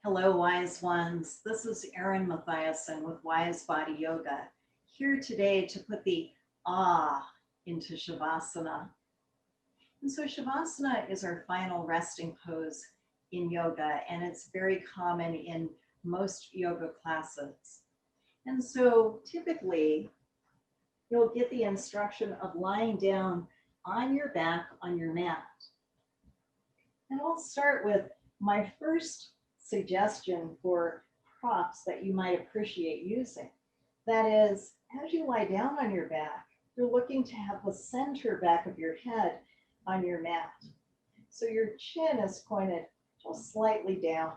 Hello, wise ones. This is Erin Mathiasen with Wise Body Yoga, here today to put the ah into Savasana. And so Shavasana is our final resting pose in yoga, and it's very common in most yoga classes. And so typically, you'll get the instruction of lying down on your back on your mat. And I'll start with my first suggestion for props that you might appreciate using. That is, as you lie down on your back, you're looking to have the center back of your head on your mat. So your chin is pointed just slightly down.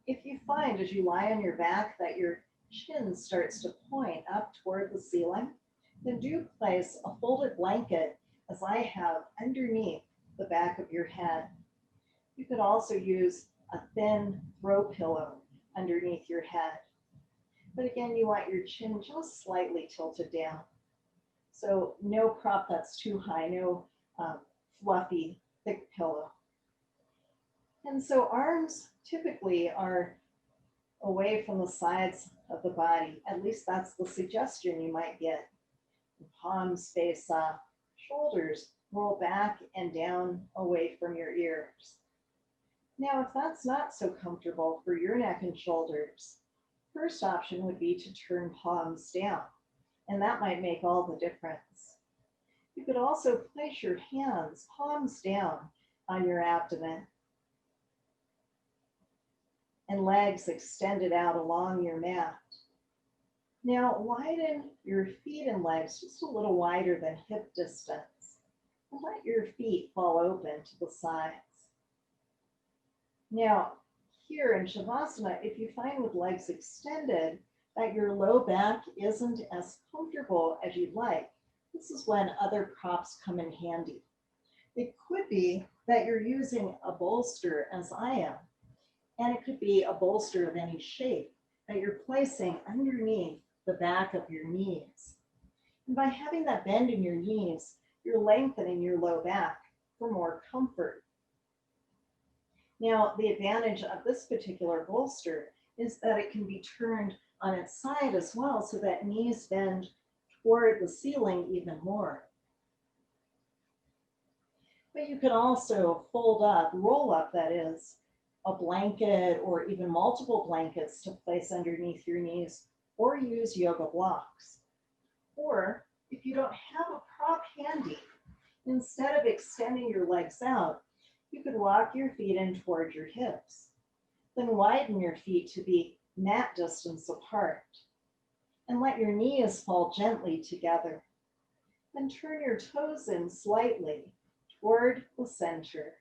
If you find as you lie on your back that your chin starts to point up toward the ceiling, then do place a folded blanket, as I have, underneath the back of your head. You could also use a thin throw pillow underneath your head. But again, you want your chin just slightly tilted down. So no prop that's too high, no fluffy, thick pillow. And so arms typically are away from the sides of the body. At least that's the suggestion you might get. Palms face up, shoulders roll back and down away from your ears. Now, if that's not so comfortable for your neck and shoulders, first option would be to turn palms down, and that might make all the difference. You could also place your hands, palms down, on your abdomen and legs extended out along your mat. Now, widen your feet and legs just a little wider than hip distance, and let your feet fall open to the sides. Now, here in Shavasana, if you find with legs extended that your low back isn't as comfortable as you'd like, this is when other props come in handy. It could be that you're using a bolster, as I am, and it could be a bolster of any shape that you're placing underneath the back of your knees. And by having that bend in your knees, you're lengthening your low back for more comfort. Now, the advantage of this particular bolster is that it can be turned on its side as well, so that knees bend toward the ceiling even more. But you can also fold up, roll up, that is, a blanket or even multiple blankets to place underneath your knees, or use yoga blocks. Or if you don't have a prop handy, instead of extending your legs out, you could walk your feet in toward your hips. Then widen your feet to be mat distance apart. And let your knees fall gently together. Then turn your toes in slightly toward the center.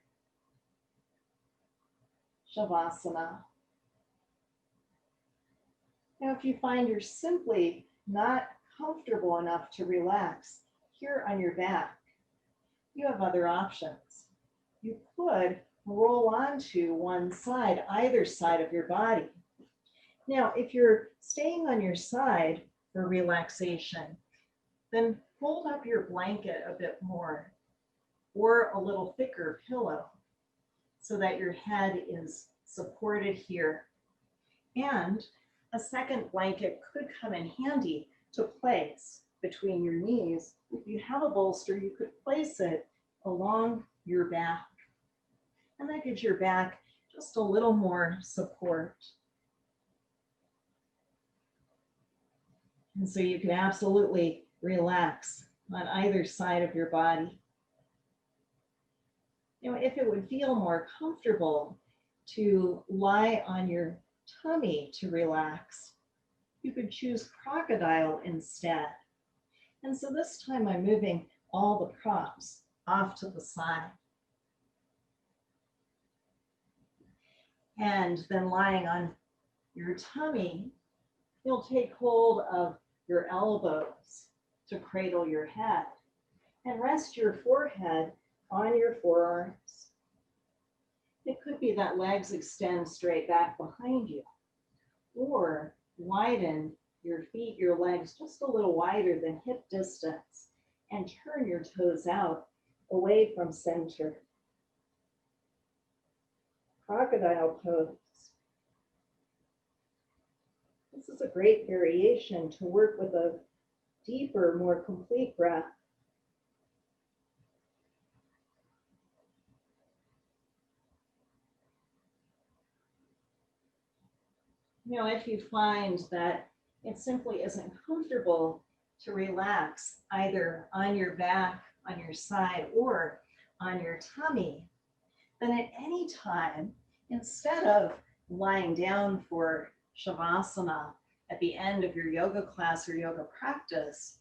Shavasana. Now, if you find you're simply not comfortable enough to relax here on your back, you have other options. You could roll onto one side, either side of your body. Now, if you're staying on your side for relaxation, then hold up your blanket a bit more, or a little thicker pillow, so that your head is supported here. And a second blanket could come in handy to place between your knees. If you have a bolster, you could place it along your back. And that gives your back just a little more support. And so you can absolutely relax on either side of your body. You know, if it would feel more comfortable to lie on your tummy to relax, you could choose crocodile instead. And so this time I'm moving all the props off to the side. And then lying on your tummy, you'll take hold of your elbows to cradle your head and rest your forehead on your forearms. It could be that legs extend straight back behind you, or widen your feet, your legs just a little wider than hip distance, and turn your toes out away from center. Crocodile pose. This is a great variation to work with a deeper, more complete breath. You know, if you find that it simply isn't comfortable to relax either on your back, on your side, or on your tummy, then at any time, instead of lying down for Shavasana at the end of your yoga class or yoga practice,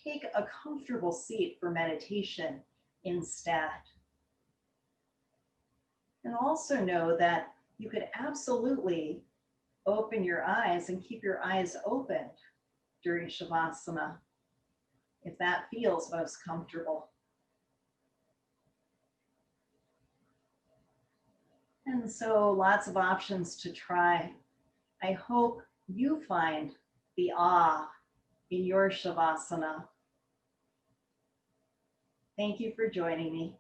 take a comfortable seat for meditation instead. And also know that you could absolutely open your eyes and keep your eyes open during Shavasana if that feels most comfortable. And so lots of options to try. I hope you find the ah in your Shavasana. Thank you for joining me.